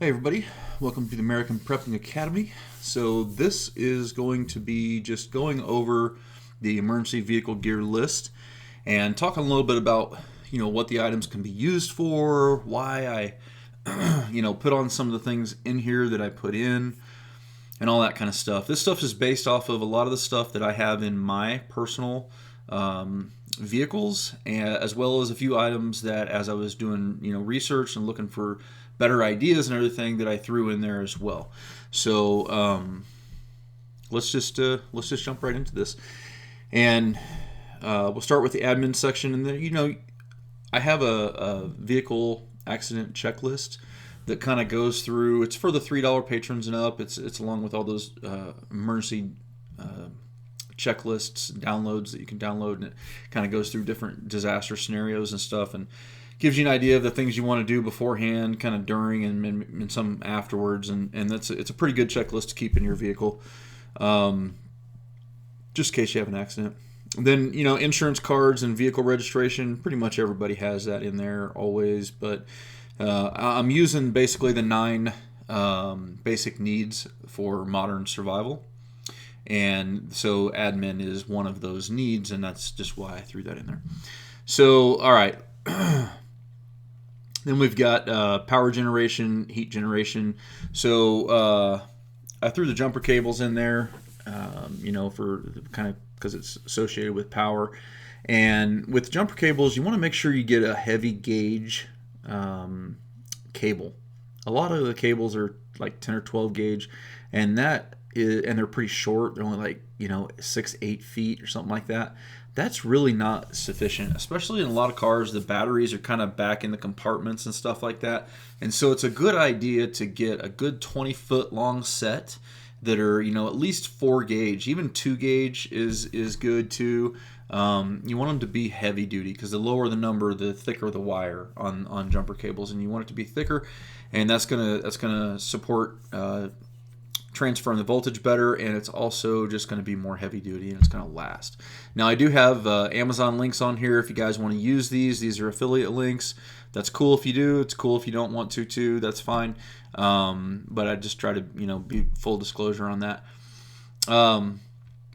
Hey everybody, welcome to the American Prepping Academy. So this is going to be just going over the emergency vehicle gear list and talking a little bit about what the items can be used for, why I put on some of the things in here that I put in, and all that kind of stuff. This stuff is based off of a lot of the stuff that I have in my personal vehicles, as well as a few items that, as I was doing research and looking for better ideas and everything, that I threw in there as well. So let's just jump right into this, and we'll start with the admin section. And then I have a vehicle accident checklist that kind of goes through. It's for the $3 patrons and up. It's along with all those emergency checklists, downloads that you can download, and it kind of goes through different disaster scenarios and stuff, and gives you an idea of the things you want to do beforehand, kind of during, and some afterwards, and it's a pretty good checklist to keep in your vehicle, just in case you have an accident. Then insurance cards and vehicle registration. Pretty much everybody has that in there always, but I'm using basically the 9 basic needs for modern survival. And so admin is one of those needs, and that's just why I threw that in there. So, all right. Then we've got power generation, heat generation. So I threw the jumper cables in there, for kind of because it's associated with power. And with jumper cables, you want to make sure you get a heavy gauge cable. A lot of the cables are like 10 or 12 gauge, and they're pretty short. They're only like 6-8 feet or something like that. That's really not sufficient, especially in a lot of cars. The batteries are kind of back in the compartments and stuff like that, and so it's a good idea to get a good 20-foot long set that are at least 4 gauge. Even 2 gauge is good too. You want them to be heavy duty, because the lower the number, the thicker the wire on jumper cables, and you want it to be thicker, and that's gonna support transferring the voltage better, and it's also just going to be more heavy duty, and it's going to last. Now, I do have Amazon links on here if you guys want to use these. These are affiliate links. That's cool if you do. It's cool if you don't want to too. That's fine. But I just try to be full disclosure on that.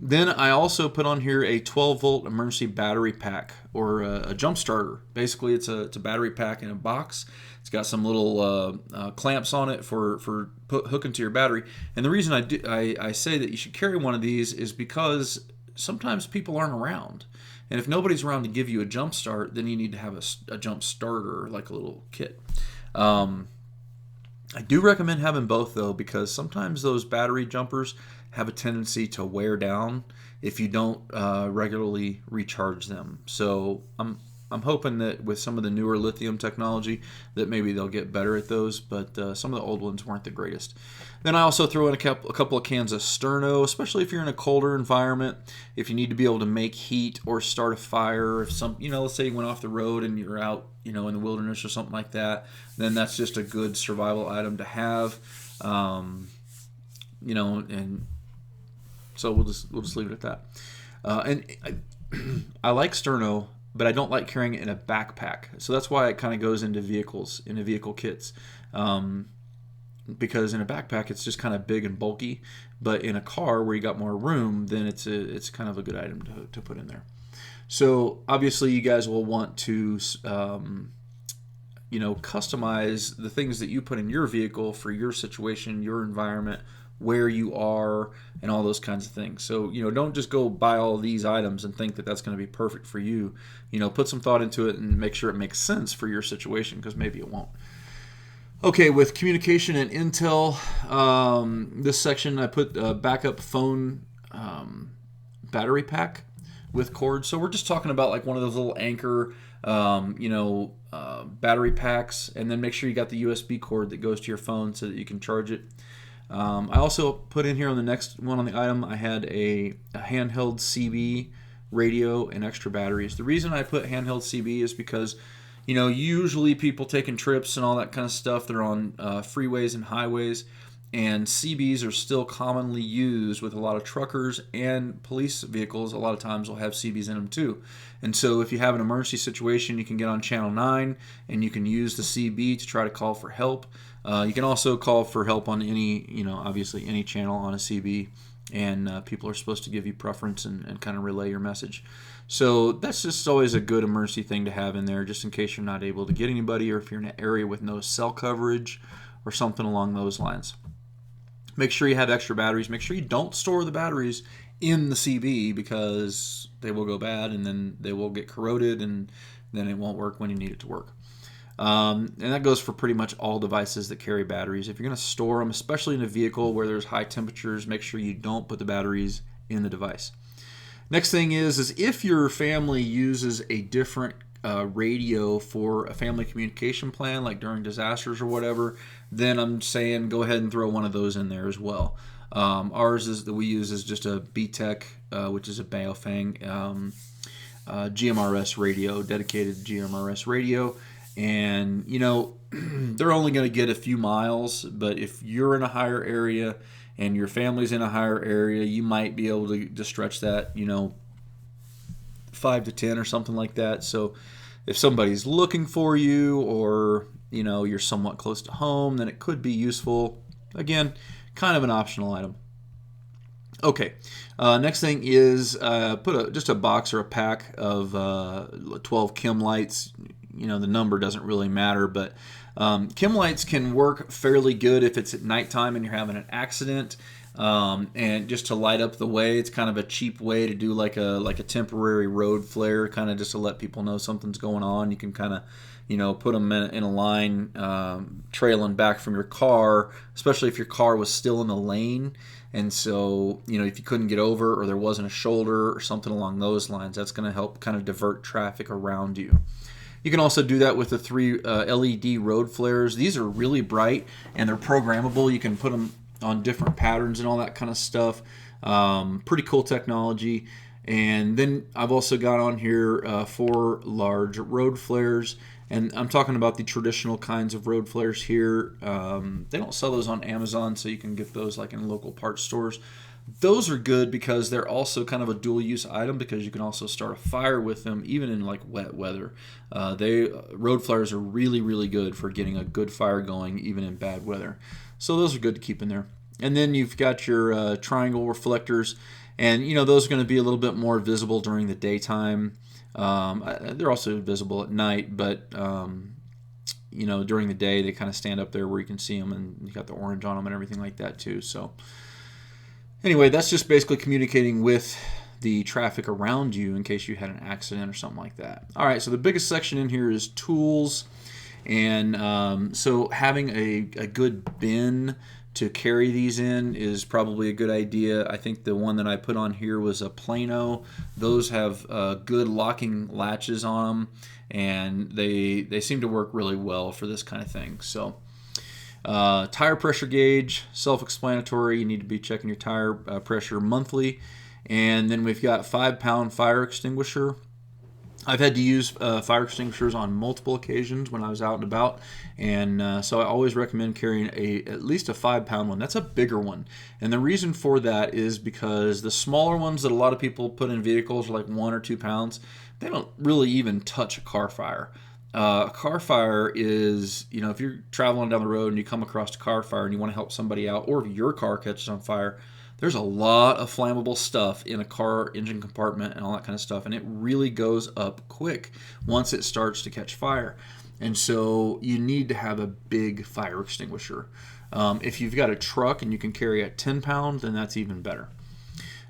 Then I also put on here a 12-volt emergency battery pack, or a jump starter. Basically, it's a battery pack in a box. It's got some little clamps on it for hooking to your battery. And the reason I say that you should carry one of these is because sometimes people aren't around. And if nobody's around to give you a jump start, then you need to have a jump starter, like a little kit. I do recommend having both, though, because sometimes those battery jumpers have a tendency to wear down if you don't regularly recharge them. So I'm hoping that with some of the newer lithium technology that maybe they'll get better at those, but some of the old ones weren't the greatest. Then I also throw in a couple of cans of Sterno, especially if you're in a colder environment, if you need to be able to make heat or start a fire. If let's say you went off the road and you're out, in the wilderness or something like that, then that's just a good survival item to have. And so we'll just leave it at that. And I like Sterno, but I don't like carrying it in a backpack. So that's why it kind of goes into vehicle kits. Because in a backpack, it's just kind of big and bulky. But in a car where you got more room, then it's kind of a good item to put in there. So obviously you guys will want to customize the things that you put in your vehicle for your situation, your environment, where you are, and all those kinds of things. So, don't just go buy all these items and think that that's going to be perfect for you. Put some thought into it and make sure it makes sense for your situation, because maybe it won't. Okay, with communication and intel, this section I put a backup phone battery pack with cords. So we're just talking about like one of those little Anchor, battery packs, and then make sure you got the USB cord that goes to your phone so that you can charge it. I also put in here on the next one on the item, I had a handheld CB radio and extra batteries. The reason I put handheld CB is because, usually people taking trips and all that kind of stuff, they're on freeways and highways, and CBs are still commonly used with a lot of truckers, and police vehicles a lot of times will have CBs in them too. And so if you have an emergency situation, you can get on channel 9 and you can use the CB to try to call for help. You can also call for help on any, obviously any channel on a CB, and people are supposed to give you preference and kind of relay your message. So that's just always a good emergency thing to have in there, just in case you're not able to get anybody, or if you're in an area with no cell coverage or something along those lines. Make sure you have extra batteries. Make sure you don't store the batteries in the CB, because they will go bad and then they will get corroded, and then it won't work when you need it to work. And that goes for pretty much all devices that carry batteries. If you're going to store them, especially in a vehicle where there's high temperatures, make sure you don't put the batteries in the device. Next thing is if your family uses a different radio for a family communication plan, like during disasters or whatever, then I'm saying go ahead and throw one of those in there as well. Ours is that we use is just a BTEC, which is a Baofeng GMRS radio, dedicated GMRS radio. And, they're only going to get a few miles, but if you're in a higher area and your family's in a higher area, you might be able to stretch that, 5 to 10 or something like that. So if somebody's looking for you, or, you're somewhat close to home, then it could be useful. Again, kind of an optional item. Okay, next thing is put just a box or a pack of 12 chem lights. The number doesn't really matter, but chem lights can work fairly good if it's at nighttime and you're having an accident. And just to light up the way, it's kind of a cheap way to do like a temporary road flare, kind of just to let people know something's going on. You can kind of, put them in a line trailing back from your car, especially if your car was still in the lane. And so, if you couldn't get over, or there wasn't a shoulder or something along those lines, that's going to help kind of divert traffic around you. You can also do that with the 3 LED road flares. These are really bright and they're programmable. You can put them on different patterns and all that kind of stuff. Pretty cool technology. And then I've also got on here 4 large road flares. And I'm talking about the traditional kinds of road flares here. They don't sell those on Amazon, so you can get those like in local parts stores. Those are good because they're also kind of a dual use item, because you can also start a fire with them even in like wet weather. Road flares are really, really good for getting a good fire going even in bad weather. So those are good to keep in there. And then you've got your triangle reflectors, and those are going to be a little bit more visible during the daytime. They're also visible at night, but during the day they kind of stand up there where you can see them, and you got the orange on them and everything like that too. So anyway, that's just basically communicating with the traffic around you in case you had an accident or something like that. All right, so the biggest section in here is tools. And so having a good bin to carry these in is probably a good idea. I think the one that I put on here was a Plano. Those have good locking latches on them, and they seem to work really well for this kind of thing. So tire pressure gauge, self-explanatory. You need to be checking your tire pressure monthly. And then we've got 5-pound fire extinguisher. I've had to use fire extinguishers on multiple occasions when I was out and about, and so I always recommend carrying at least a 5-pound one. That's a bigger one, and the reason for that is because the smaller ones that a lot of people put in vehicles are like 1 or 2 pounds. They don't really even touch a car fire. A car fire is, if you're traveling down the road and you come across a car fire and you want to help somebody out, or if your car catches on fire, there's a lot of flammable stuff in a car engine compartment and all that kind of stuff, and it really goes up quick once it starts to catch fire. And so you need to have a big fire extinguisher. If you've got a truck and you can carry a 10-pound, then that's even better.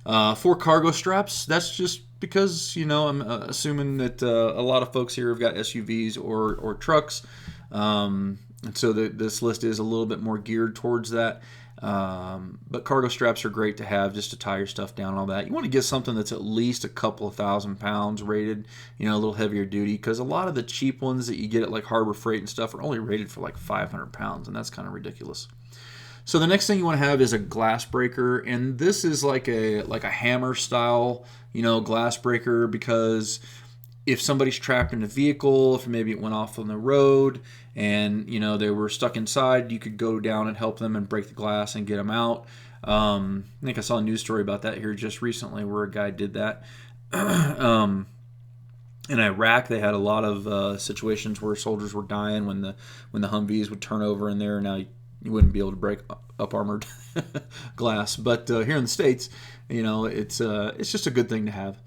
4 cargo straps, that's just because, I'm assuming that a lot of folks here have got SUVs or trucks, and so this list is a little bit more geared towards that. But cargo straps are great to have just to tie your stuff down and all that. You want to get something that's at least a couple of 1,000 pounds rated, a little heavier duty, because a lot of the cheap ones that you get at like Harbor Freight and stuff are only rated for like 500 pounds, and that's kind of ridiculous. So the next thing you want to have is a glass breaker, and this is like a hammer style, glass breaker, because if somebody's trapped in a vehicle, if maybe it went off on the road and they were stuck inside, you could go down and help them and break the glass and get them out. I think I saw a news story about that here just recently where a guy did that. In Iraq, they had a lot of situations where soldiers were dying when the Humvees would turn over in there. Now you wouldn't be able to break up armored glass, but here in the States, it's just a good thing to have.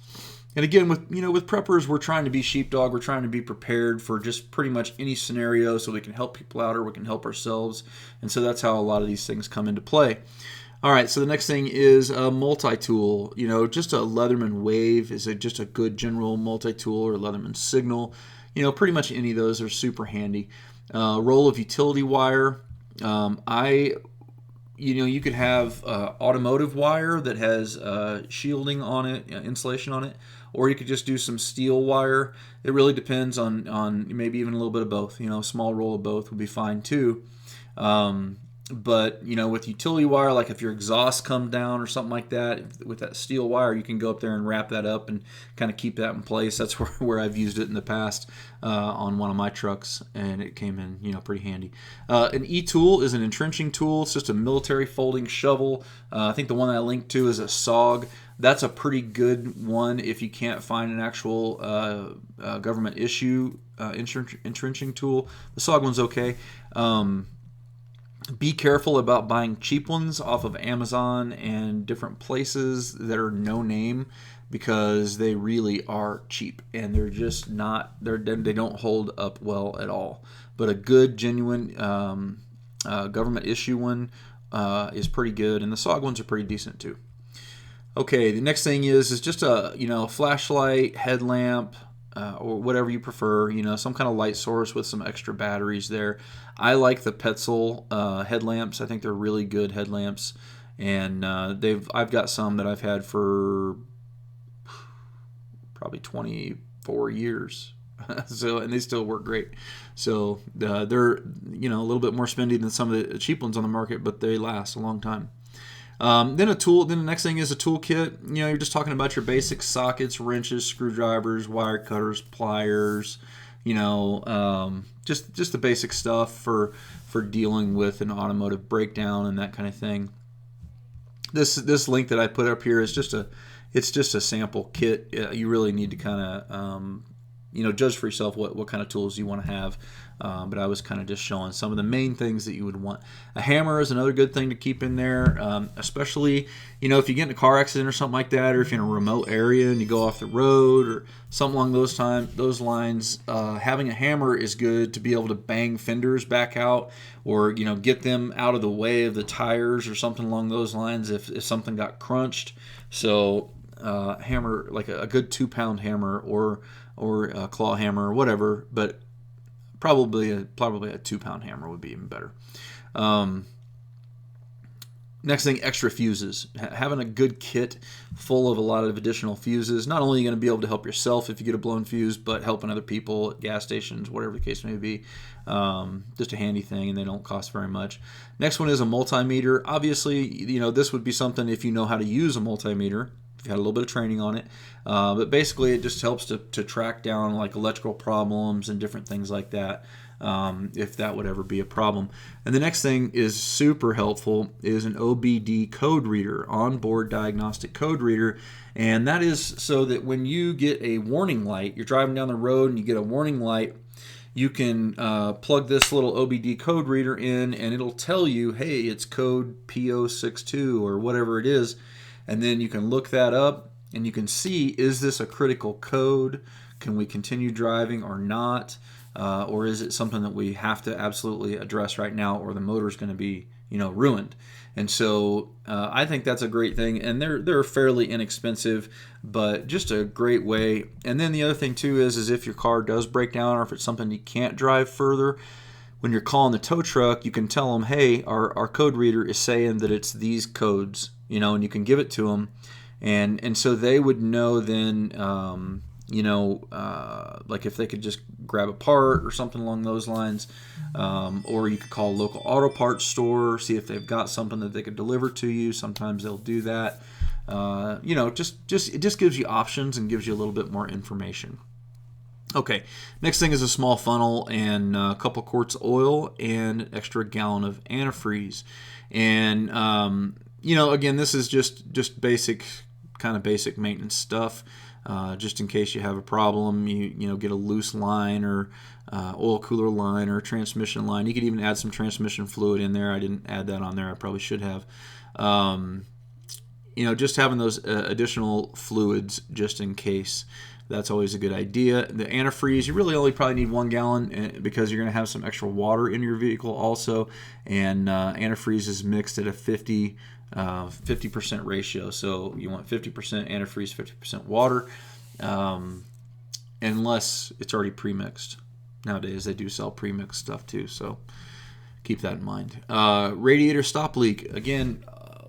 And again, with preppers, we're trying to be sheepdog. We're trying to be prepared for just pretty much any scenario, so we can help people out or we can help ourselves. And so that's how a lot of these things come into play. All right, so the next thing is a multi-tool. Just a Leatherman Wave is just a good general multi-tool, or Leatherman Signal. Pretty much any of those are super handy. Roll of utility wire. You could have automotive wire that has shielding on it, insulation on it, or you could just do some steel wire. It really depends on maybe even a little bit of both. A small roll of both would be fine too. But with utility wire, like if your exhaust comes down or something like that, with that steel wire, you can go up there and wrap that up and kind of keep that in place. That's where I've used it in the past on one of my trucks, and it came in pretty handy. An E-tool is an entrenching tool. It's just a military folding shovel. I think the one that I linked to is a SOG. That's a pretty good one if you can't find an actual government issue entrenching tool. The SOG one's okay. Be careful about buying cheap ones off of Amazon and different places that are no name, because they really are cheap and they're just not, they don't hold up well at all. But a good genuine government issue one is pretty good, and the SOG ones are pretty decent too. Okay, the next thing is just a flashlight, headlamp, or whatever you prefer, some kind of light source with some extra batteries there. I like the Petzl headlamps. I think they're really good headlamps, and I've got some that I've had for probably 24 years. And they still work great. So they're a little bit more spendy than some of the cheap ones on the market, but they last a long time. Then the next thing is a toolkit. You're just talking about your basic sockets, wrenches, screwdrivers, wire cutters, pliers, just the basic stuff for dealing with an automotive breakdown and that kind of thing. This link that I put up here is just a sample kit. You really need to kind of judge for yourself what kind of tools you want to have. But I was kind of just showing some of the main things that you would want. A hammer is another good thing to keep in there, especially if you get in a car accident or something like that, or if you're in a remote area and you go off the road or something along those lines. Having a hammer is good to be able to bang fenders back out, or get them out of the way of the tires or something along those lines if something got crunched. So hammer, like a good 2-pound hammer or a claw hammer or whatever, but probably a 2-pound hammer would be even better. Next thing, extra fuses. Having a good kit full of a lot of additional fuses. Not only are you going to be able to help yourself if you get a blown fuse, but helping other people at gas stations, whatever the case may be. Just a handy thing, and they don't cost very much. Next one is a multimeter. Obviously, this would be something if you know how to use a multimeter, if you had a little bit of training on it. But basically, it just helps to track down like electrical problems and different things like that, if that would ever be a problem. And the next thing is super helpful, is an OBD code reader, onboard diagnostic code reader. And that is so that when you get a warning light, you're driving down the road and you get a warning light, you can plug this little OBD code reader in, and it'll tell you, hey, it's code P062 or whatever it is. And then you can look that up and you can see, is this a critical code? Can we continue driving or not? Or is it something that we have to absolutely address right now, or the motor's going to be, ruined? And so I think that's a great thing, and they're fairly inexpensive, but just a great way. And then the other thing too is if your car does break down, or if it's something you can't drive further, when you're calling the tow truck, you can tell them, hey, our code reader is saying that it's these codes, and you can give it to them, and so they would know then, like if they could just grab a part or something along those lines, or you could call a local auto parts store, see if they've got something that they could deliver to you. Sometimes they'll do that. It just gives you options and gives you a little bit more information. Okay, next thing is a small funnel and a couple quarts of oil and an extra gallon of antifreeze. And, again, this is just basic maintenance stuff. just in case you have a problem. You know, get a loose line or oil cooler line or transmission line. You could even add some transmission fluid in there. I didn't add that on there. I probably should have. You know, just having those additional fluids just in case. That's always a good idea. The antifreeze, you really only probably need 1 gallon because you're going to have some extra water in your vehicle also. And antifreeze is mixed at a 50% ratio. So you want 50% antifreeze, 50% water, unless it's already pre-mixed. Nowadays they do sell pre-mixed stuff too, so keep that in mind. Radiator stop leak. Again,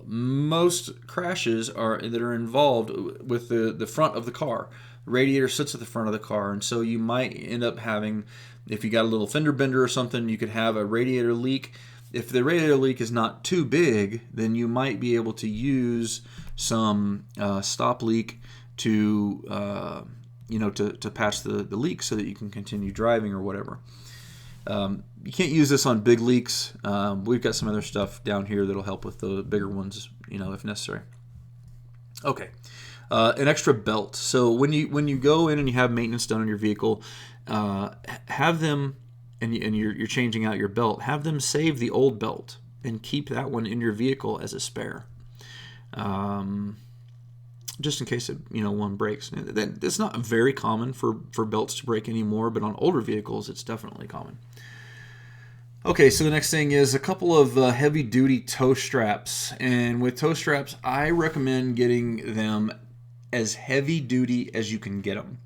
most crashes that are involved with the front of the car. The radiator sits at the front of the car, and so you might end up having, if you got a little fender bender or something, you could have a radiator leak. If the radiator leak is not too big, then you might be able to use some stop leak to to patch the leak so that you can continue driving or whatever. You can't use this on big leaks. We've got some other stuff down here that'll help with the bigger ones, if necessary. Okay, an extra belt. So when you go in and you have maintenance done on your vehicle, have them, and you're changing out your belt, have them save the old belt and keep that one in your vehicle as a spare. Just in case one breaks. It's not very common for belts to break anymore, but on older vehicles it's definitely common. Okay, so the next thing is a couple of heavy-duty toe straps. And with toe straps, I recommend getting them as heavy-duty as you can get them.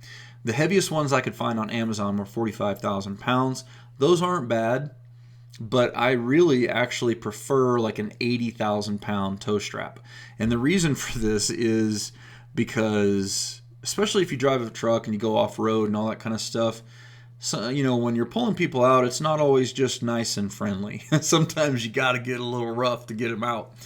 The heaviest ones I could find on Amazon were 45,000 pounds. Those aren't bad, but I really actually prefer like an 80,000 pound toe strap. And the reason for this is because, especially if you drive a truck and you go off-road and all that kind of stuff, so, when you're pulling people out, it's not always just nice and friendly. Sometimes you got to get a little rough to get them out.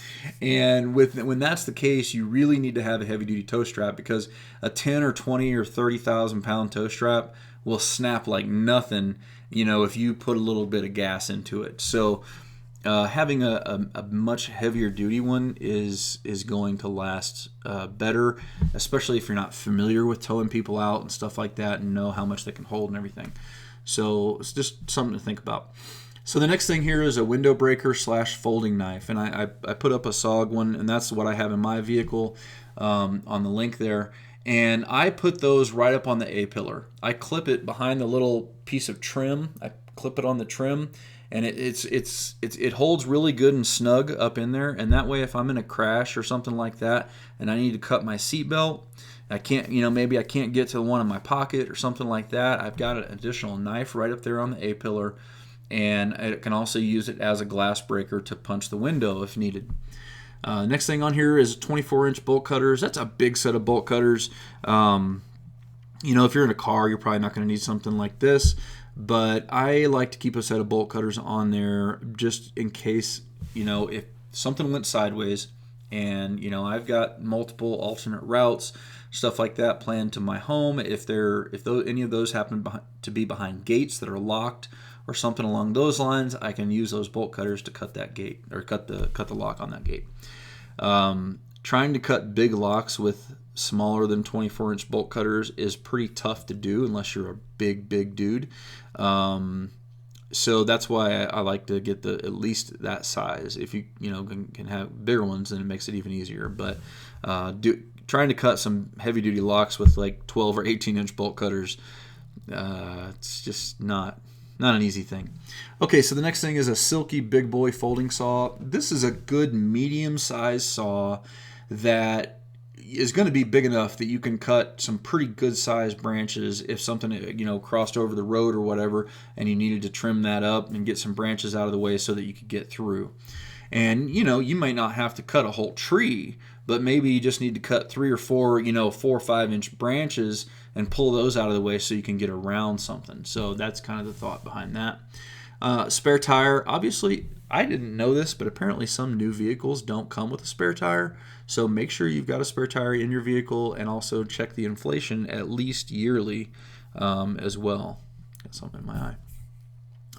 And when that's the case, you really need to have a heavy-duty toe strap, because a 10 or 20 or 30,000 pound toe strap will snap like nothing, if you put a little bit of gas into it. So having a much heavier duty one is going to last better, especially if you're not familiar with towing people out and stuff like that and know how much they can hold and everything. So it's just something to think about. So the next thing here is a window breaker / folding knife, and I put up a SOG one, and that's what I have in my vehicle on the link there. And I put those right up on the A-pillar. I clip it behind the little piece of trim. I clip it on the trim, and it holds really good and snug up in there. And that way, if I'm in a crash or something like that, and I need to cut my seatbelt, I can't, maybe I can't get to the one in my pocket or something like that, I've got an additional knife right up there on the A-pillar, and I can also use it as a glass breaker to punch the window if needed. Next thing on here is 24-inch bolt cutters. That's a big set of bolt cutters. If you're in a car, you're probably not going to need something like this, but I like to keep a set of bolt cutters on there just in case, if something went sideways, and I've got multiple alternate routes, stuff like that planned to my home. If any of those happen to be behind gates that are locked or something along those lines, I can use those bolt cutters to cut that gate, or cut the lock on that gate. Trying to cut big locks with smaller than 24-inch bolt cutters is pretty tough to do unless you're a big dude. So that's why I like to get at least that size. If you can have bigger ones, then it makes it even easier. But trying to cut some heavy-duty locks with like 12 or 18-inch bolt cutters, it's just not an easy thing. Okay, so the next thing is a Silky Big Boy folding saw. This is a good medium-sized saw that is going to be big enough that you can cut some pretty good-sized branches if something crossed over the road or whatever, and you needed to trim that up and get some branches out of the way so that you could get through. And you might not have to cut a whole tree, but maybe you just need to cut 3 or 4 4 or 5 inch branches and pull those out of the way so you can get around something. So that's kind of the thought behind that. Spare tire. Obviously, I didn't know this, but apparently some new vehicles don't come with a spare tire. So make sure you've got a spare tire in your vehicle, and also check the inflation at least yearly as well. Got something in my eye.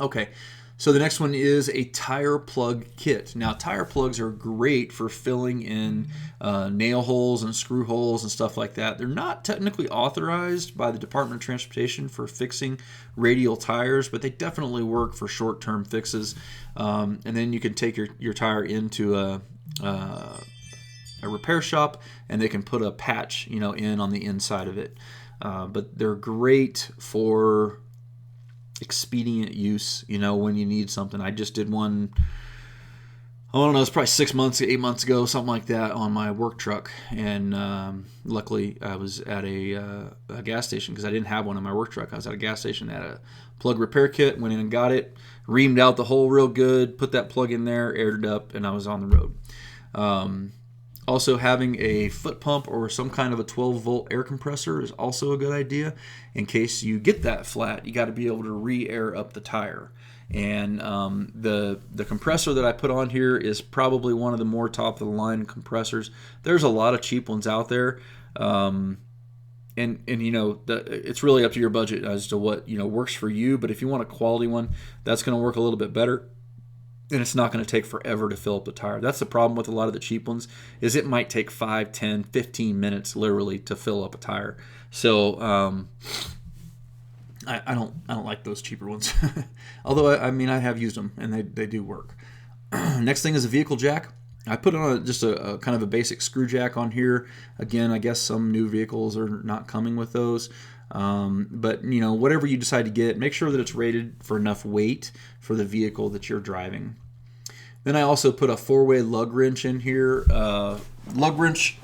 Okay, So the next one is a tire plug kit. Now, tire plugs are great for filling in nail holes and screw holes and stuff like that. They're not technically authorized by the Department of Transportation for fixing radial tires, but they definitely work for short-term fixes. And then you can take your tire into a repair shop, and they can put a patch, in on the inside of it. But they're great for expedient use, when you need something. I just did one, I don't know, it's probably 6 months, 8 months ago, something like that, on my work truck. And luckily I was at a gas station, because I didn't have one on my work truck. I was at a gas station that had a plug repair kit, went in and got it, reamed out the hole real good, put that plug in there, aired it up, and I was on the road. Also, having a foot pump or some kind of a 12-volt air compressor is also a good idea. In case you get that flat, you got to be able to re-air up the tire. And the compressor that I put on here is probably one of the more top-of-the-line compressors. There's a lot of cheap ones out there. And it's really up to your budget as to what works for you. But if you want a quality one, that's going to work a little bit better. And it's not going to take forever to fill up the tire. That's the problem with a lot of the cheap ones, is it might take 5, 10, 15 minutes literally to fill up a tire. So I don't like those cheaper ones. Although I have used them, and they do work. Next thing is a vehicle jack. I put on just a kind of a basic screw jack on here. Again, I guess some new vehicles are not coming with those. But whatever you decide to get, make sure that it's rated for enough weight for the vehicle that you're driving. Then I also put a 4-way lug wrench in here. Lug wrench,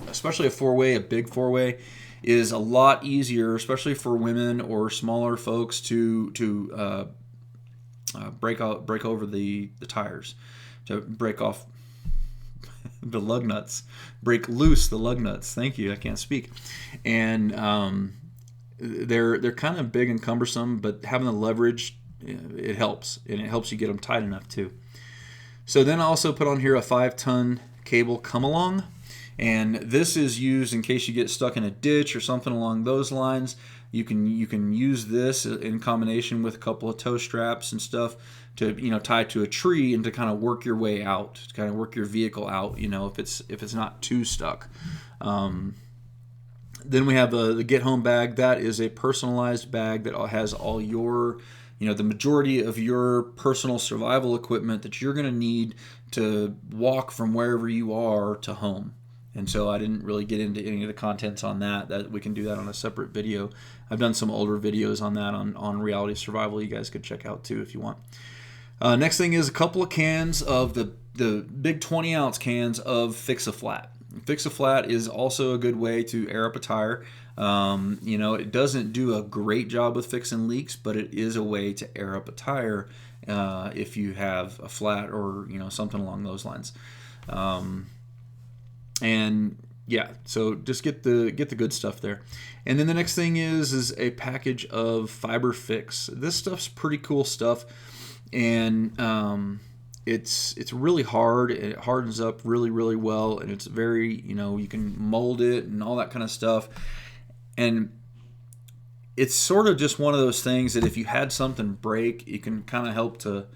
especially a big 4-way, is a lot easier, especially for women or smaller folks, to break over the tires, to break off the lug nuts, break loose the lug nuts. Thank you, I can't speak. And they're kind of big and cumbersome, but having the leverage, it helps, and it helps you get them tight enough too. So then I also put on here a 5-ton cable come along, and this is used in case you get stuck in a ditch or something along those lines. You can use this in combination with a couple of tow straps and stuff to tie to a tree, and to kind of work your way out, to kind of work your vehicle out, if it's not too stuck. Then we have the get home bag. That is a personalized bag that has all your, the majority of your personal survival equipment that you're going to need to walk from wherever you are to home. And so I didn't really get into any of the contents on that. That we can do that on a separate video. I've done some older videos on that on Reality Survival. You guys could check out too if you want. Next thing is a couple of cans of the big 20-ounce cans of Fix-A-Flat. Fix-A-Flat is also a good way to air up a tire. It doesn't do a great job with fixing leaks, but it is a way to air up a tire if you have a flat or something along those lines. And yeah, so just get the good stuff there. And then the next thing is a package of Fiber Fix. This stuff's pretty cool stuff, and it's really hard. It hardens up really, really well, and it's very, you can mold it and all that kind of stuff. And it's sort of just one of those things that if you had something break, you can kind of help to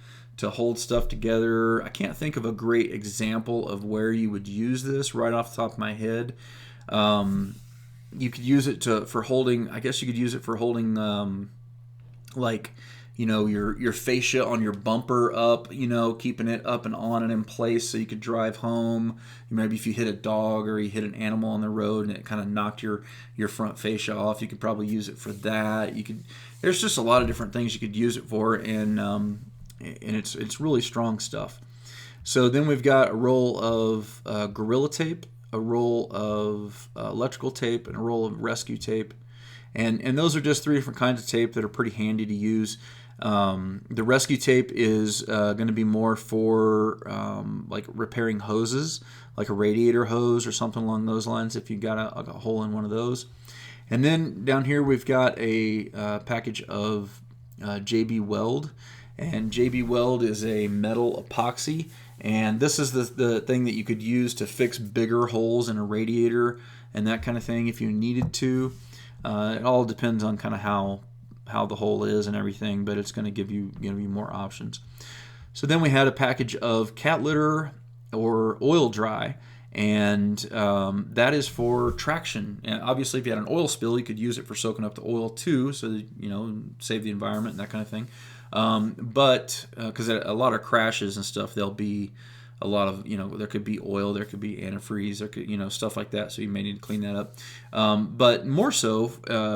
hold stuff together. I can't think of a great example of where you would use this right off the top of my head. You could use it for holding. I guess you could use it for holding, your fascia on your bumper up, keeping it up and on and in place so you could drive home. Maybe if you hit a dog or you hit an animal on the road and it kind of knocked your front fascia off, you could probably use it for that. There's just a lot of different things you could use it for, and it's really strong stuff. So then we've got a roll of Gorilla Tape, a roll of electrical tape, and a roll of rescue tape. And those are just 3 different kinds of tape that are pretty handy to use. The rescue tape is going to be more for like repairing hoses, like a radiator hose or something along those lines if you got a hole in one of those. And then down here we've got a package of JB Weld. And JB Weld is a metal epoxy, and this is the thing that you could use to fix bigger holes in a radiator and that kind of thing if you needed to. It all depends on kind of how how the hole is and everything, but it's going to give you more options. So then we had a package of cat litter or oil dry, and that is for traction. And obviously, if you had an oil spill, you could use it for soaking up the oil too, so that, save the environment and that kind of thing. But because a lot of crashes and stuff, there'll be a lot of, there could be oil, there could be antifreeze, there could, stuff like that. So you may need to clean that up. But more so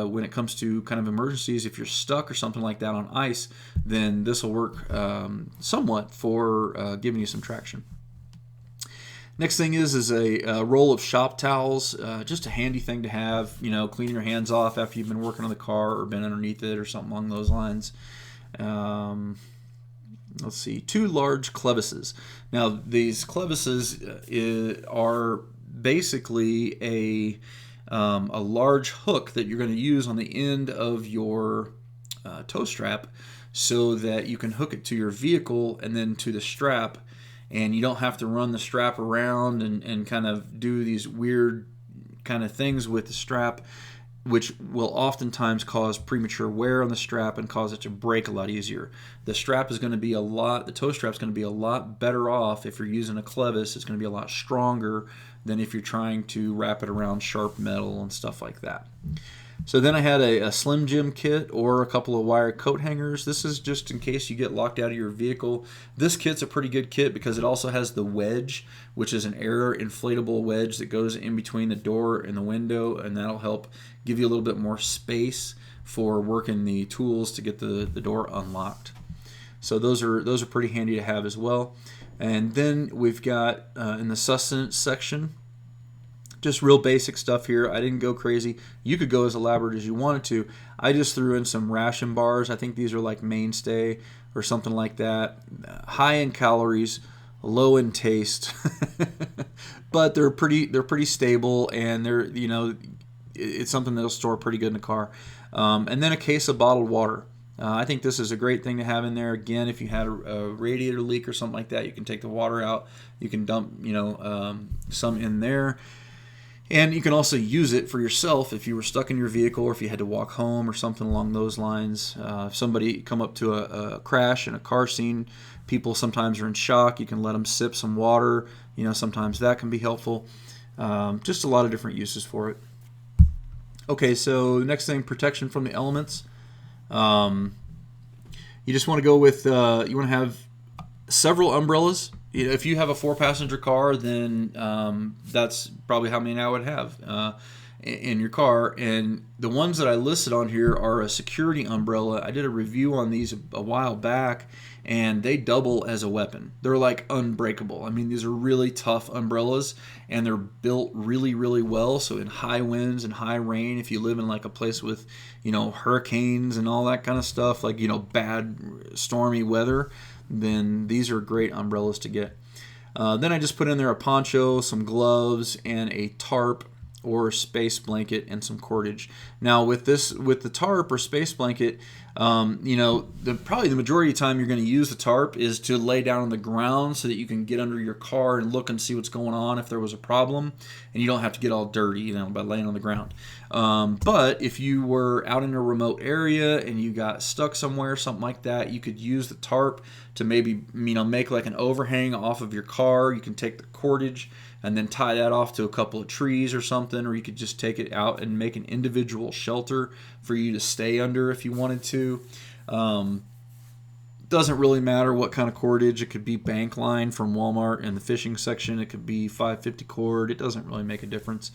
when it comes to kind of emergencies, if you're stuck or something like that on ice, then this will work somewhat for giving you some traction. Next thing is a roll of shop towels, just a handy thing to have, cleaning your hands off after you've been working on the car or been underneath it or something along those lines. Let's see, 2 large clevises. Now, these clevises are basically a large hook that you're going to use on the end of your tow strap so that you can hook it to your vehicle and then to the strap, and you don't have to run the strap around and kind of do these weird kind of things with the strap, which will oftentimes cause premature wear on the strap and cause it to break a lot easier. The strap is going to be the toe strap is going to be a lot better off if you're using a clevis. It's going to be a lot stronger than if you're trying to wrap it around sharp metal and stuff like that. So then I had a Slim Jim kit or a couple of wire coat hangers. This is just in case you get locked out of your vehicle. This kit's a pretty good kit because it also has the wedge, which is an air inflatable wedge that goes in between the door and the window, and that'll help give you a little bit more space for working the tools to get the door unlocked. So those are pretty handy to have as well. And then we've got in the sustenance section, just real basic stuff here. I didn't go crazy. You could go as elaborate as you wanted to. I just threw in some ration bars. I think these are like Mainstay or something like that. High in calories, low in taste, but they're pretty stable, and they're it's something that'll store pretty good in the car. And then a case of bottled water. I think this is a great thing to have in there. Again, if you had a radiator leak or something like that, you can take the water out. You can dump some in there. And you can also use it for yourself if you were stuck in your vehicle or if you had to walk home or something along those lines. If somebody come up to a crash in a car scene, people sometimes are in shock. You can let them sip some water. Sometimes that can be helpful. Just a lot of different uses for it. Okay, so the next thing, protection from the elements. You just want to go with, you want to have several umbrellas. If you have a 4-passenger car, then that's probably how many I would have in your car. And the ones that I listed on here are a security umbrella. I did a review on these a while back, and they double as a weapon. They're like unbreakable. I mean, these are really tough umbrellas, and they're built really, really well. So in high winds and high rain, if you live in like a place with, hurricanes and all that kind of stuff, like, bad stormy weather, then these are great umbrellas to get. Then I just put in there a poncho, some gloves, and a tarp or space blanket and some cordage. Now with the tarp or space blanket, probably the majority of the time you're going to use the tarp is to lay down on the ground so that you can get under your car and look and see what's going on if there was a problem, and you don't have to get all dirty, by laying on the ground. But if you were out in a remote area and you got stuck somewhere, something like that, you could use the tarp to maybe, make like an overhang off of your car. You can take the cordage and then tie that off to a couple of trees or something, or you could just take it out and make an individual shelter for you to stay under if you wanted to. Doesn't really matter what kind of cordage. It could be bank line from Walmart in the fishing section. It could be 550 cord. It doesn't really make a difference.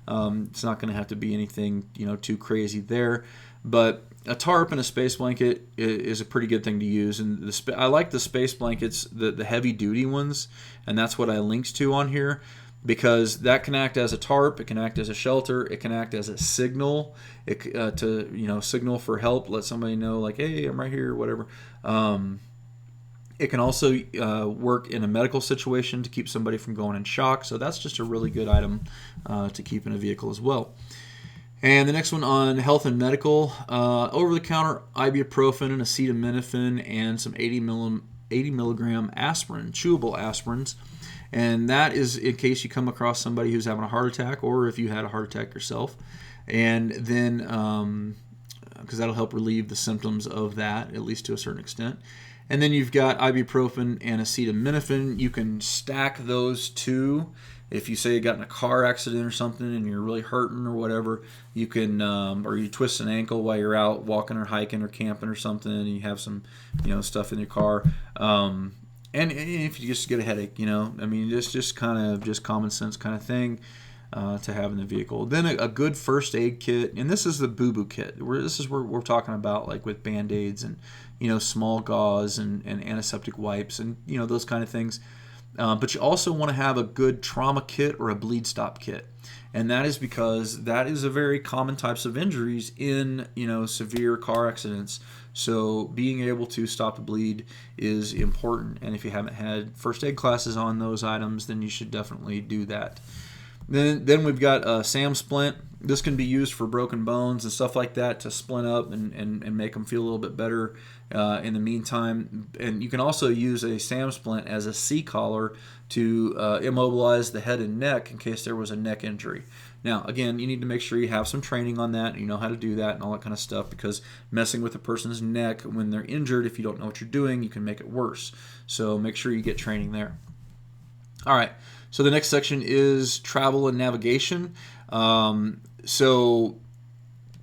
It's not going to have to be anything too crazy there. But a tarp and a space blanket is a pretty good thing to use. And I like the space blankets, the heavy duty ones, and that's what I linked to on here, because that can act as a tarp, it can act as a shelter, it can act as a signal, to signal for help, let somebody know like, hey, I'm right here, whatever. It can also work in a medical situation to keep somebody from going in shock. So that's just a really good item to keep in a vehicle as well. And the next one on health and medical, over-the-counter ibuprofen and acetaminophen and some 80 milligram aspirin, chewable aspirins. And that is in case you come across somebody who's having a heart attack, or if you had a heart attack yourself. And then because that'll help relieve the symptoms of that, at least to a certain extent. And then you've got ibuprofen and acetaminophen. You can stack those two. If you say you got in a car accident or something and you're really hurting or whatever, you can, or you twist an ankle while you're out walking or hiking or camping or something, and you have some, stuff in your car. And if you just get a headache, just common sense kind of thing to have in the vehicle. Then a good first aid kit, and this is the boo-boo kit. This is where we're talking about, like with Band-Aids and small gauze and antiseptic wipes and those kind of things. But you also want to have a good trauma kit or a bleed stop kit. And that is because that is a very common types of injuries in, severe car accidents. So being able to stop the bleed is important. And if you haven't had first aid classes on those items, then you should definitely do that. Then we've got a SAM splint. This can be used for broken bones and stuff like that to splint up and make them feel a little bit better in the meantime. And you can also use a SAM splint as a C-collar to immobilize the head and neck in case there was a neck injury. Now, again, you need to make sure you have some training on that, and you know how to do that and all that kind of stuff, because messing with a person's neck when they're injured, if you don't know what you're doing, you can make it worse. So make sure you get training there. All right, so the next section is travel and navigation. So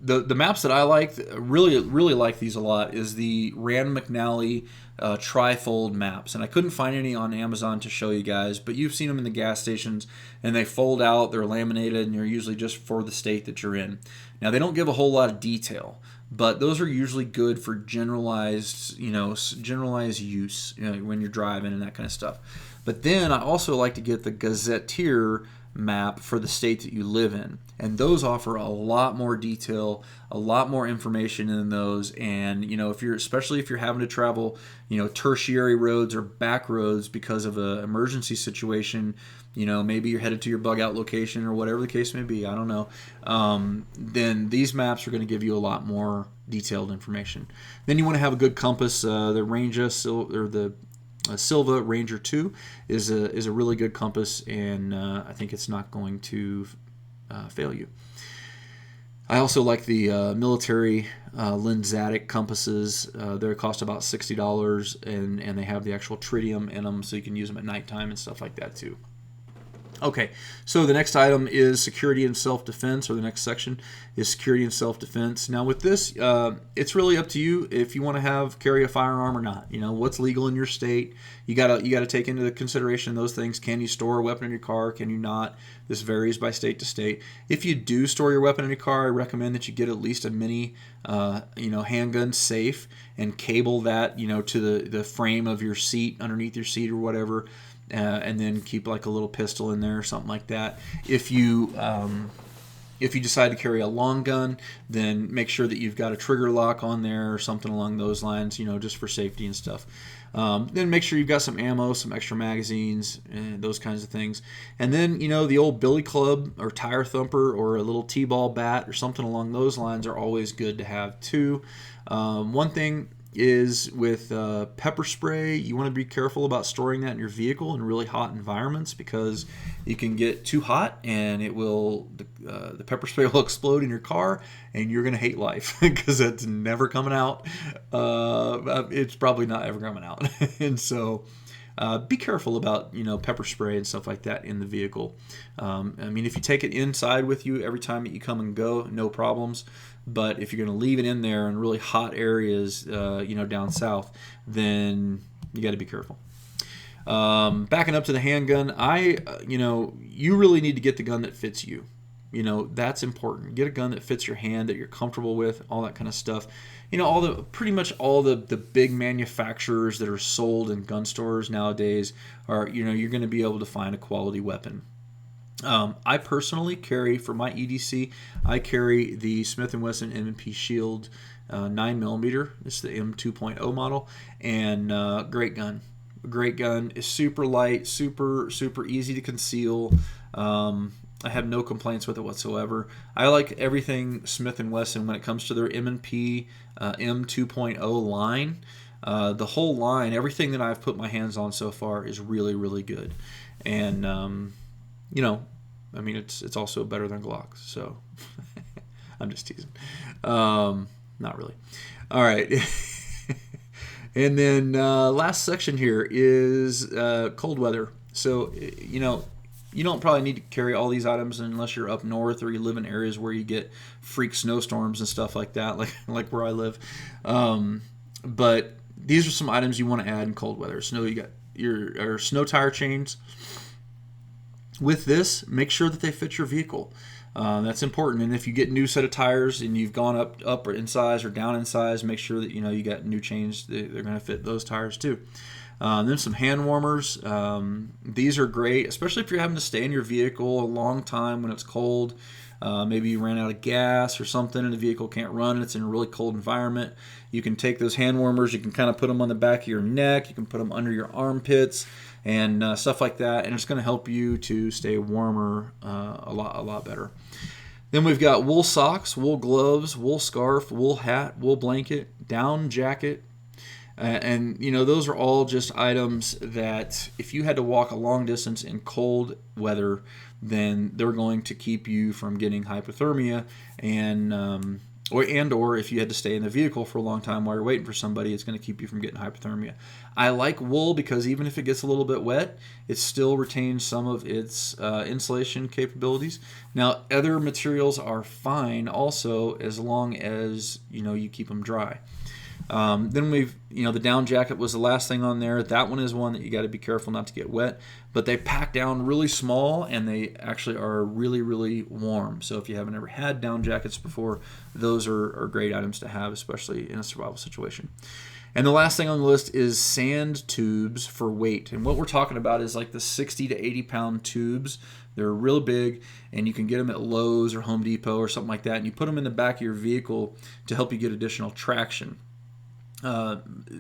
the maps that I like, really like these a lot, is the Rand McNally trifold maps. And I couldn't find any on Amazon to show you guys, but you've seen them in the gas stations, and they fold out, they're laminated, and they're usually just for the state that you're in. Now, they don't give a whole lot of detail, but those are usually good for generalized use, when you're driving and that kind of stuff. But then I also like to get the Gazetteer map for the state that you live in, and those offer a lot more detail, a lot more information in those. And especially if you're having to travel tertiary roads or back roads because of an emergency situation, maybe you're headed to your bug out location or whatever the case may be, I don't know, then these maps are going to give you a lot more detailed information. Then you want to have a good compass. The Silva Ranger 2 is a really good compass, and I think it's not going to fail you. I also like the military Lensatic compasses. They cost about $60, and they have the actual tritium in them, so you can use them at nighttime and stuff like that too. Okay, so the next item is security and self-defense, or the next section is security and self-defense. Now with this, it's really up to you if you want to carry a firearm or not. What's legal in your state. You gotta take into consideration those things. Can you store a weapon in your car? Can you not? This varies by state to state. If you do store your weapon in your car, I recommend that you get at least a mini, handgun safe and cable that, to the frame of your seat, underneath your seat or whatever. And then keep like a little pistol in there or something like that. If you decide to carry a long gun, then make sure that you've got a trigger lock on there or something along those lines, just for safety and stuff. Then make sure you've got some ammo, some extra magazines, and those kinds of things. And then, the old billy club or tire thumper or a little t-ball bat or something along those lines are always good to have too. One thing is with pepper spray, you want to be careful about storing that in your vehicle in really hot environments, because you can get too hot and the pepper spray will explode in your car, and you're going to hate life because it's never coming out. It's probably not ever coming out. And so be careful about pepper spray and stuff like that in the vehicle. If you take it inside with you every time that you come and go, no problems. But if you're going to leave it in there in really hot areas, down south, then you got to be careful. Backing up to the handgun, you really need to get the gun that fits you. That's important. Get a gun that fits your hand, that you're comfortable with, all that kind of stuff. Pretty much all the big manufacturers that are sold in gun stores nowadays are, you're going to be able to find a quality weapon. I personally carry, for my EDC, I carry the Smith & Wesson M&P Shield 9mm. It's the M2.0 model, and great gun. Great gun. It's super light, super easy to conceal. I have no complaints with it whatsoever. I like everything Smith & Wesson when it comes to their M&P M2.0 line. The whole line, everything that I've put my hands on so far is really, really good. And it's also better than Glocks, so I'm just teasing. not really. All right. And then last section here is cold weather. So, you don't probably need to carry all these items unless you're up north or you live in areas where you get freak snowstorms and stuff like that, like where I live. But these are some items you want to add in cold weather. So you got your snow tire chains. With this, make sure that they fit your vehicle. That's important. And if you get new set of tires and you've gone up in size or down in size, make sure that you got new chains. They're going to fit those tires too. Then some hand warmers. These are great, especially if you're having to stay in your vehicle a long time when it's cold. Maybe you ran out of gas or something and the vehicle can't run and it's in a really cold environment. You can take those hand warmers, you can kind of put them on the back of your neck, you can put them under your armpits and stuff like that, and it's going to help you to stay warmer a lot better. Then we've got wool socks, wool gloves, wool scarf, wool hat, wool blanket, down jacket. And those are all just items that if you had to walk a long distance in cold weather, then they're going to keep you from getting hypothermia, or if you had to stay in the vehicle for a long time while you're waiting for somebody, it's going to keep you from getting hypothermia. I like wool because even if it gets a little bit wet, it still retains some of its insulation capabilities. Now, other materials are fine also as long as you keep them dry. Then the down jacket was the last thing on there. That one is one that you got to be careful not to get wet, but they pack down really small and they actually are really, really warm. So if you haven't ever had down jackets before, those are great items to have, especially in a survival situation. And the last thing on the list is sand tubes for weight. And what we're talking about is like the 60 to 80 pound tubes. They're real big, and you can get them at Lowe's or Home Depot or something like that. And you put them in the back of your vehicle to help you get additional traction.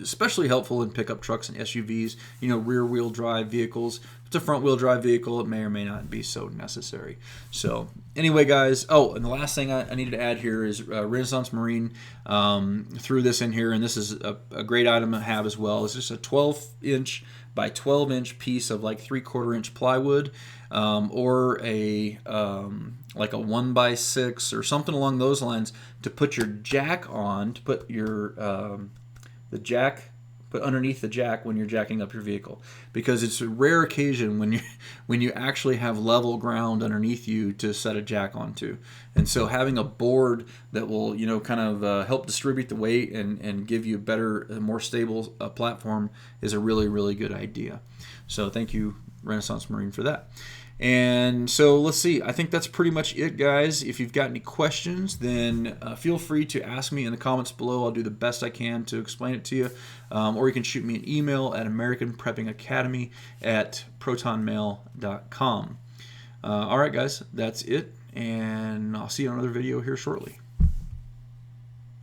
Especially helpful in pickup trucks and SUVs, rear-wheel drive vehicles. If it's a front-wheel drive vehicle, it may or may not be so necessary. So anyway, guys, and the last thing I needed to add here is Renaissance Marine threw this in here, and this is a great item to have as well. It's just a 12-inch by 12-inch piece of like 3/4-inch plywood, or a like a 1x6 or something along those lines to put your jack on, to put your put underneath the jack when you're jacking up your vehicle, because it's a rare occasion when you actually have level ground underneath you to set a jack onto. And so having a board that will kind of help distribute the weight and give you a better, more stable platform is a really, really good idea. So thank you, Renaissance Marine, for that. And so let's see. I think that's pretty much it, guys. If you've got any questions, then feel free to ask me in the comments below. I'll do the best I can to explain it to you. Or you can shoot me an email at americanpreppingacademy@protonmail.com. All right, guys, that's it. And I'll see you on another video here shortly.